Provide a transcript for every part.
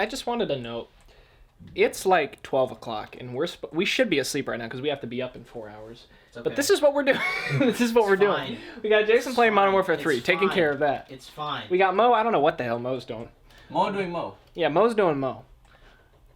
I just wanted to note, it's like 12 o'clock, and we should be asleep right now because we have to be up in 4 hours. Okay. But this is what we're doing. This is what we're doing. We got Jason playing Modern Warfare 3, taking care of that. It's fine. We got Mo. I don't know what the hell Mo's doing. Mo doing Mo. Yeah, Mo's doing Mo.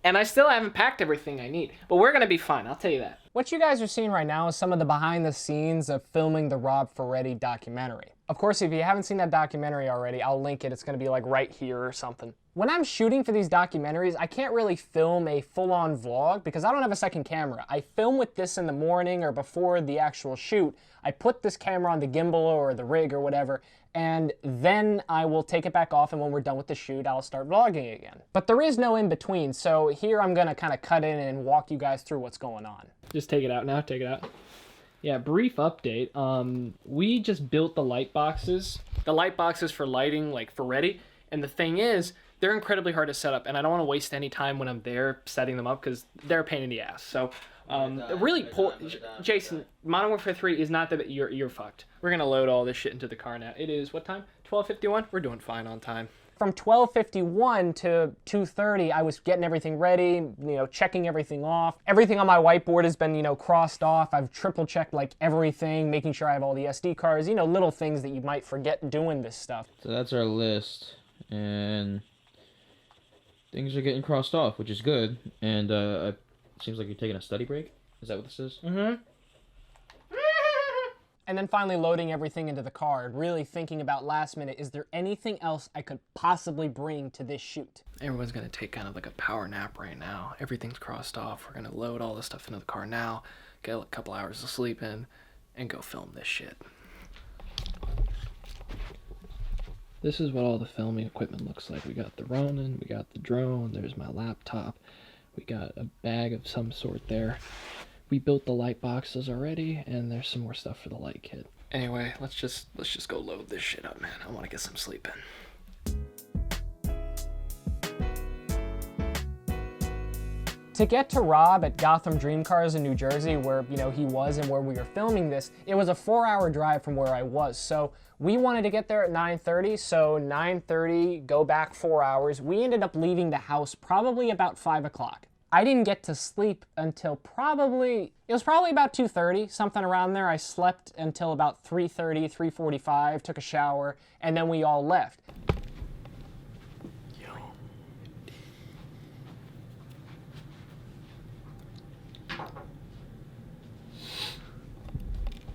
And I still haven't packed everything I need. But we're going to be fine, I'll tell you that. What you guys are seeing right now is some of the behind the scenes of filming the Rob Ferretti documentary. Of course, if you haven't seen that documentary already, I'll link it. It's going to be like right here or something. When I'm shooting for these documentaries, I can't really film a full-on vlog because I don't have a second camera. I film with this in the morning or before the actual shoot. I put this camera on the gimbal or the rig or whatever, and then I will take it back off, and when we're done with the shoot, I'll start vlogging again. But there is no in-between, so here I'm going to kind of cut in and walk you guys through what's going on. Just take it out now, take it out. Yeah, brief update. We just built the light boxes. The light boxes for lighting, like Ferretti, and the thing is, they're incredibly hard to set up, and I don't want to waste any time when I'm there setting them up because they're a pain in the ass. So, really poor. Jason, Modern Warfare 3 is not that you're fucked. We're gonna load all this shit into the car now. It is what time? 12:51. We're doing fine on time. From 12:51 to 2:30, I was getting everything ready, checking everything off. Everything on my whiteboard has been, crossed off. I've triple checked like everything, making sure I have all the SD cards. Little things that you might forget doing this stuff. So that's our list, and things are getting crossed off, which is good. And it seems like you're taking a study break. Is that what this is? Mm-hmm. And then finally loading everything into the car, really thinking about last minute, is there anything else I could possibly bring to this shoot? Everyone's gonna take kind of like a power nap right now. Everything's crossed off. We're gonna load all this stuff into the car now, get a couple hours of sleep in, and go film this shit. This is what all the filming equipment looks like. We got the Ronin, we got the drone, there's my laptop, we got a bag of some sort there. We built the light boxes already, and there's some more stuff for the light kit. Anyway, let's just go load this shit up, man. I want to get some sleep in. To get to Rob at Gotham Dream Cars in New Jersey, where he was and where we were filming this, it was a 4-hour drive from where I was. So we wanted to get there at 9:30, so 9:30, go back 4 hours. We ended up leaving the house probably about 5 o'clock. I didn't get to sleep until it was probably about 2:30, something around there. I slept until about 3:30, 3:45, took a shower, and then we all left. Yo. Do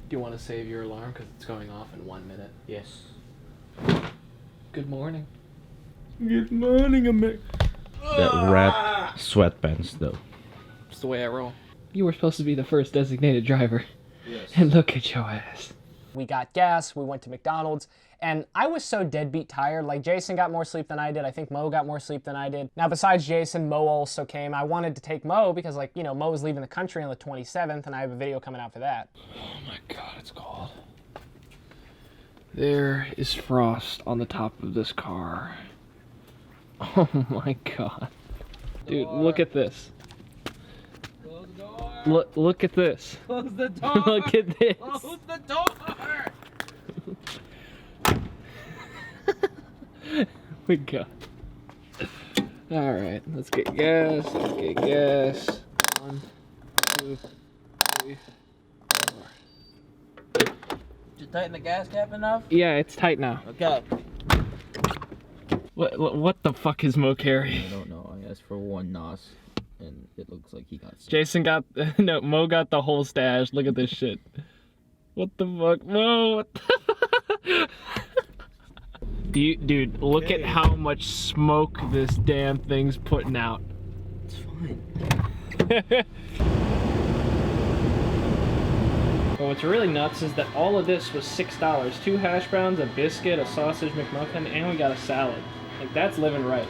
you want to save your alarm because it's going off in 1 minute? Yes. Good morning. Good morning, America. That red sweatpants, though. It's the way I roll. You were supposed to be the first designated driver. Yes. And look at your ass. We got gas, we went to McDonald's, and I was so deadbeat tired. Like, Jason got more sleep than I did. I think Mo got more sleep than I did. Now, besides Jason, Mo also came. I wanted to take Mo because, Mo was leaving the country on the 27th, and I have a video coming out for that. Oh my God, it's cold. There is frost on the top of this car. Oh my God. Dude, look at this. Close the door. Look at this. Close the door. Look at this. Close the door. We got. All right, let's get gas. Let's get gas. 1, 2, 3, 4. Did you tighten the gas cap enough? Yeah, it's tight now. Okay. What the fuck is Mo carrying? I don't know. I asked for 1 NOS, and it looks like he got some. Jason got no. Mo got the whole stash. Look at this shit. What the fuck, Mo? What the Dude, look at how much smoke this damn thing's putting out. It's fine. Well, what's really nuts is that all of this was $6. 2 hash browns, a biscuit, a sausage McMuffin, and we got a salad. Like, that's living right.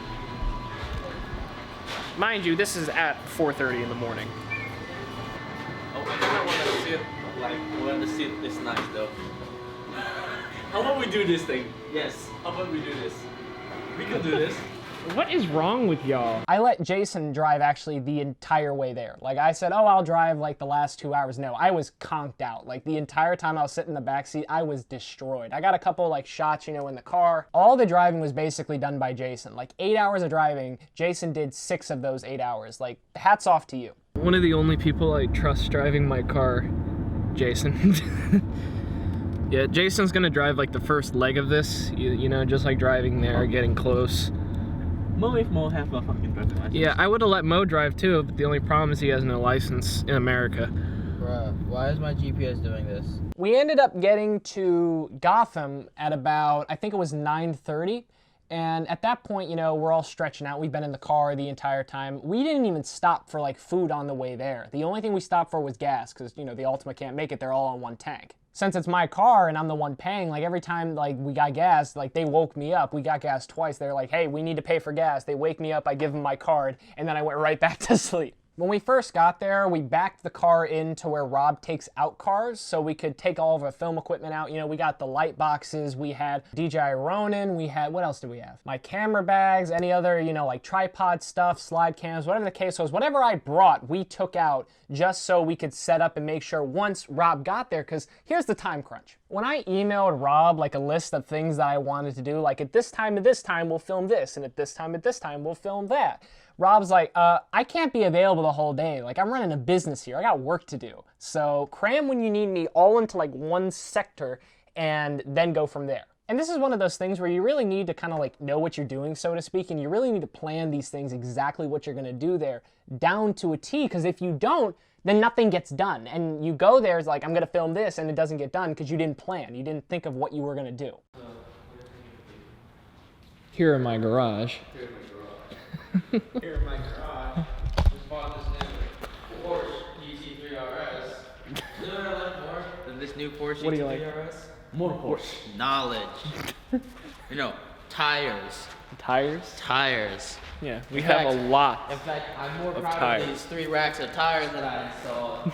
Mind you, this is at 4:30 in the morning. Oh, I kind of want to sit, we want to sit this nice though. How about we do this thing? Yes. How about we do this? We can do this. What is wrong with y'all? I let Jason drive actually the entire way there. Like I said, oh, I'll drive like the last 2 hours. No, I was conked out. Like the entire time I was sitting in the back seat, I was destroyed. I got a couple like shots, you know, in the car. All the driving was basically done by Jason. Like 8 hours of driving, Jason did 6 of those 8 hours. Like hats off to you. One of the only people I trust driving my car, Jason. Yeah, Jason's gonna drive like the first leg of this, you know, just like driving there, getting close. Mo if Mo have a fucking driving license. Yeah, I would have let Mo drive too, but the only problem is he has no license in America. Bruh, why is my GPS doing this? We ended up getting to Gotham at about, I think it was 9:30. And at that point, you know, we're all stretching out. We've been in the car the entire time. We didn't even stop for like food on the way there. The only thing we stopped for was gas because, you know, the Ultima can't make it. They're all on one tank. Since it's my car and I'm the one paying, like every time like we got gas, like they woke me up. We got gas twice. They're like, hey, we need to pay for gas. They wake me up, I give them my card, and then I went right back to sleep. When we first got there, we backed the car into where Rob takes out cars so we could take all of our film equipment out. You know, we got the light boxes, we had DJI Ronin, we had, what else did we have? My camera bags, any other, you know, like tripod stuff, slide cams, whatever the case was. Whatever I brought, we took out just so we could set up and make sure once Rob got there, because here's the time crunch. When I emailed Rob like a list of things that I wanted to do, like at this time and this time we'll film this, and at this time we'll film that. Rob's like, I can't be available the whole day. Like, I'm running a business here. I got work to do. So cram when you need me all into like one sector and then go from there. And this is one of those things where you really need to kind of like know what you're doing, so to speak, and you really need to plan these things exactly what you're gonna do there down to a T, because if you don't, then nothing gets done. And you go there, it's like, I'm gonna film this, and it doesn't get done because you didn't plan. You didn't think of what you were gonna do. Here in my garage. Here in my garage, just bought this new Porsche GT3 RS. You know what I like more than this new Porsche What do you GT3 RS? More Porsche. Knowledge. You know, tires. Tires? Tires. Yeah, we have a lot. In fact, I'm more proud tires. of these 3 racks of tires that I installed.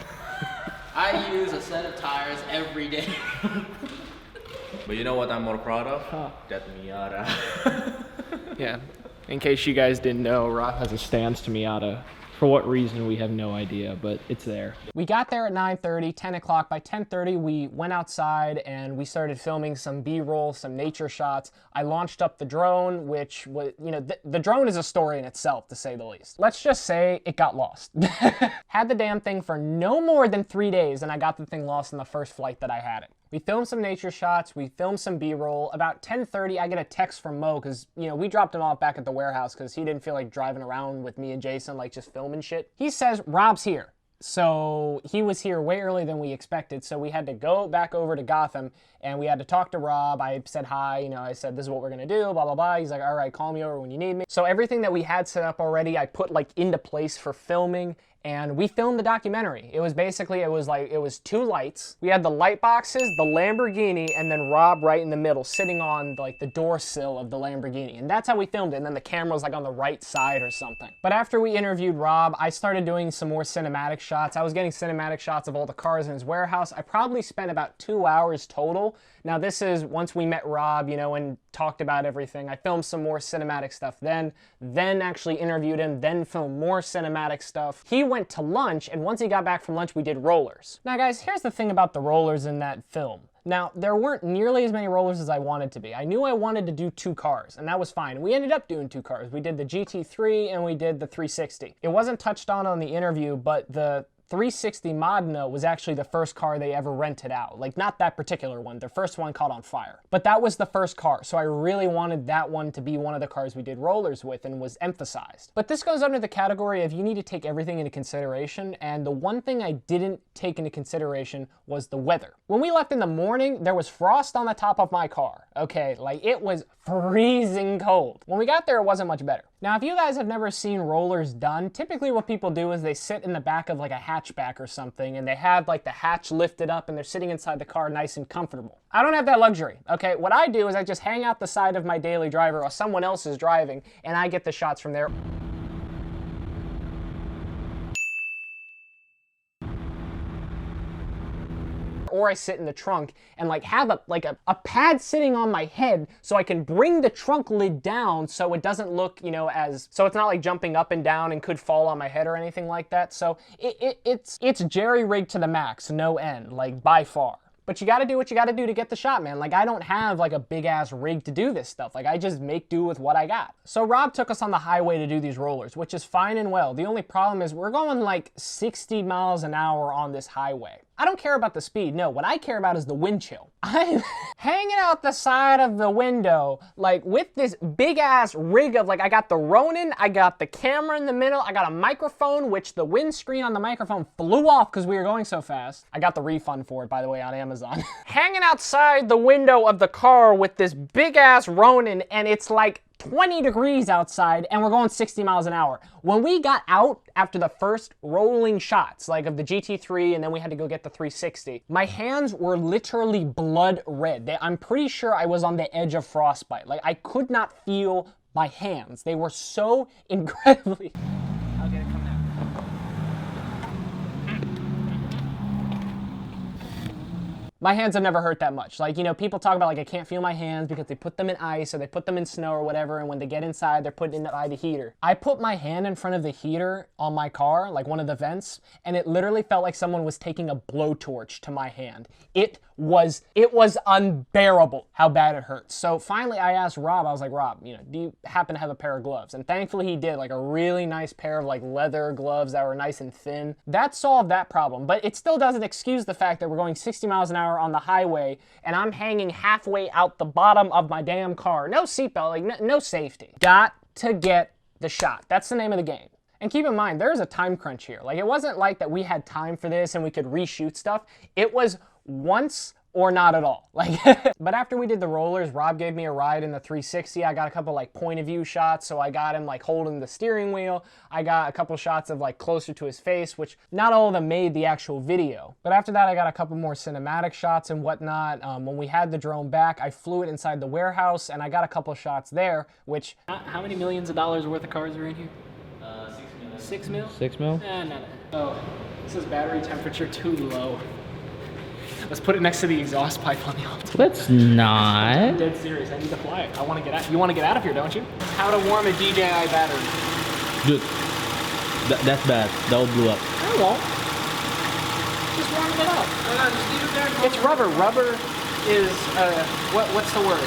I use a set of tires every day. But you know what I'm more proud of? Huh. That Miata. Yeah. In case you guys didn't know, Rob has a stance to Miata. For what reason, we have no idea, but it's there. We got there at 9:30, 10 o'clock. By 10:30, we went outside and we started filming some B-roll, some nature shots. I launched up the drone, which was, you know, the drone is a story in itself, to say the least. Let's just say it got lost. Had the damn thing for no more than 3 days, and I got the thing lost in the first flight that I had it. We filmed some nature shots, we filmed some B-roll. About 10:30, I get a text from Mo, because, you know, we dropped him off back at the warehouse because he didn't feel like driving around with me and Jason, like just filming shit. He says, Rob's here. So he was here way earlier than we expected, so we had to go back over to Gotham, and we had to talk to Rob. I said hi, you know, I said, this is what we're gonna do, blah, blah, blah. He's like, all right, call me over when you need me. So everything that we had set up already, I put like into place for filming, and we filmed the documentary. It was basically, it was 2 lights. We had the light boxes, the Lamborghini, and then Rob right in the middle, sitting on like the door sill of the Lamborghini. And that's how we filmed it. And then the camera was like on the right side or something. But after we interviewed Rob, I started doing some more cinematic shots. I was getting cinematic shots of all the cars in his warehouse. I probably spent about 2 hours total. Now this is once we met Rob, you know, and talked about everything. I filmed some more cinematic stuff then actually interviewed him, then filmed more cinematic stuff. He went to lunch, and once he got back from lunch, we did rollers. Now guys, here's the thing about the rollers in that film. Now, there weren't nearly as many rollers as I wanted to be. I knew I wanted to do 2 cars, and that was fine. We ended up doing 2 cars. We did the GT3 and we did the 360. It wasn't touched on the interview, but the 360 Modena was actually the first car they ever rented out. Like, not that particular one. The first one caught on fire. But that was the first car, so I really wanted that one to be one of the cars we did rollers with and was emphasized. But this goes under the category of you need to take everything into consideration, and the one thing I didn't take into consideration was the weather. When we left in the morning, there was frost on the top of my car. Okay, like it was freezing cold. When we got there, it wasn't much better. Now, if you guys have never seen rollers done, typically what people do is they sit in the back of like a hatchback or something, and they have like the hatch lifted up and they're sitting inside the car nice and comfortable. I don't have that luxury, okay? What I do is I just hang out the side of my daily driver while someone else is driving, and I get the shots from there. or I sit in the trunk and like have a pad sitting on my head so I can bring the trunk lid down so it doesn't look, you know, so it's not like jumping up and down and could fall on my head or anything like that. So it's jerry-rigged to the max, no end, like by far. But you gotta do what you gotta do to get the shot, man. Like, I don't have like a big ass rig to do this stuff. Like, I just make do with what I got. So Rob took us on the highway to do these rollers, which is fine and well. The only problem is we're going like 60 miles an hour on this highway. I don't care about the speed. No, what I care about is the wind chill. I'm hanging out the side of the window, like with this big ass rig of like, I got the Ronin, I got the camera in the middle, I got a microphone, which the windscreen on the microphone flew off because we were going so fast. I got the refund for it, by the way, on Amazon. Hanging outside the window of the car with this big ass Ronin, and it's like 20 degrees outside and we're going 60 miles an hour. When we got out after the first rolling shots, like of the GT3, and then we had to go get the 360, my hands were literally blood red. I'm pretty sure I was on the edge of frostbite. Like, I could not feel my hands. They were so incredibly... I'll get it coming out. My hands have never hurt that much. Like, you know, people talk about like I can't feel my hands because they put them in ice or they put them in snow or whatever, and when they get inside, they're put in by the heater. I put my hand in front of the heater on my car, like one of the vents, and it literally felt like someone was taking a blowtorch to my hand. It was unbearable how bad it hurts. So finally I asked Rob, I was like, Rob, you know, do you happen to have a pair of gloves? And thankfully he did, like a really nice pair of like leather gloves that were nice and thin. That solved that problem, but it still doesn't excuse the fact that we're going 60 miles an hour on the highway and I'm hanging halfway out the bottom of my damn car. No seatbelt, like no safety. Got to get the shot. That's the name of the game. And keep in mind, there's a time crunch here. Like, it wasn't like that we had time for this and we could reshoot stuff. It was once or not at all. Like, but after we did the rollers, Rob gave me a ride in the 360. I got a couple like point of view shots, so I got him like holding the steering wheel. I got a couple shots of like closer to his face, which not all of them made the actual video. But after that, I got a couple more cinematic shots and whatnot. When we had the drone back, I flew it inside the warehouse and I got a couple shots there, which... How many millions of dollars worth of cars are in here? 6 mil. 6 mil? No. Oh, this is battery temperature too low. Let's put it next to the exhaust pipe on the Altima. Let's not. I'm dead serious. I need to fly it. I want to get out. You want to get out of here, don't you? How to warm a DJI battery. Dude, that's bad. That will blow up. I won't. Just warming it up. Just leave it there. It's rubber. Rubber is what's the word?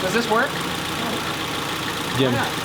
Does this work? Jim. Why not?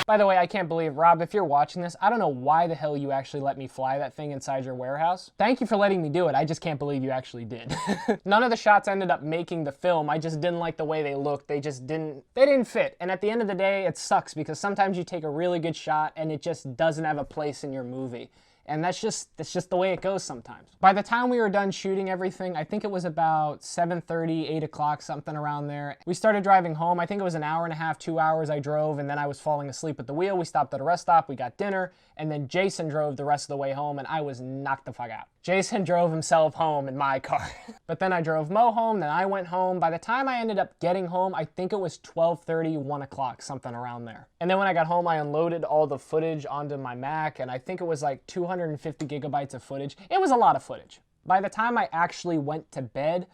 By the way, I can't believe, Rob, if you're watching this, I don't know why the hell you actually let me fly that thing inside your warehouse. Thank you for letting me do it. I just can't believe you actually did. None of the shots ended up making the film. I just didn't like the way they looked. They didn't fit. And at the end of the day, it sucks because sometimes you take a really good shot and it just doesn't have a place in your movie. And that's just the way it goes sometimes. By the time we were done shooting everything, I think it was about 7:30, 8 o'clock, something around there. We started driving home. I think it was an hour and a half, 2 hours I drove, and then I was falling asleep at the wheel. We stopped at a rest stop, we got dinner, and then Jason drove the rest of the way home, and I was knocked the fuck out. Jason drove himself home in my car. But then I drove Mo home, then I went home. By the time I ended up getting home, I think it was 12:30, 1 o'clock, something around there. And then when I got home, I unloaded all the footage onto my Mac, and I think it was like 250 gigabytes of footage. It was a lot of footage. By the time I actually went to bed,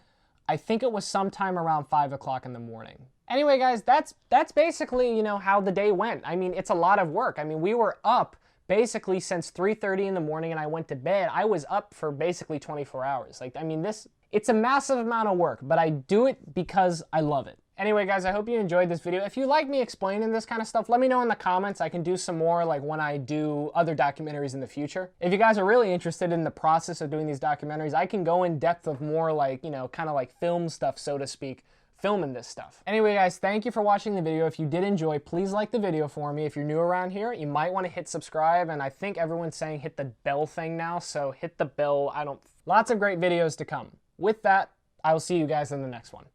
I think it was sometime around 5 o'clock in the morning. Anyway, guys, that's basically, you know, how the day went. I mean, it's a lot of work. I mean, we were up basically since 3:30 in the morning and I went to bed. I was up for basically 24 hours. Like, I mean, it's a massive amount of work, but I do it because I love it. Anyway, guys, I hope you enjoyed this video. If you like me explaining this kind of stuff, let me know in the comments. I can do some more like when I do other documentaries in the future. If you guys are really interested in the process of doing these documentaries, I can go in depth of more like, you know, kind of like film stuff, so to speak, filming this stuff. Anyway, guys, thank you for watching the video. If you did enjoy, please like the video for me. If you're new around here, you might want to hit subscribe, and I think everyone's saying hit the bell thing now, so hit the bell. Lots of great videos to come. With that, I will see you guys in the next one.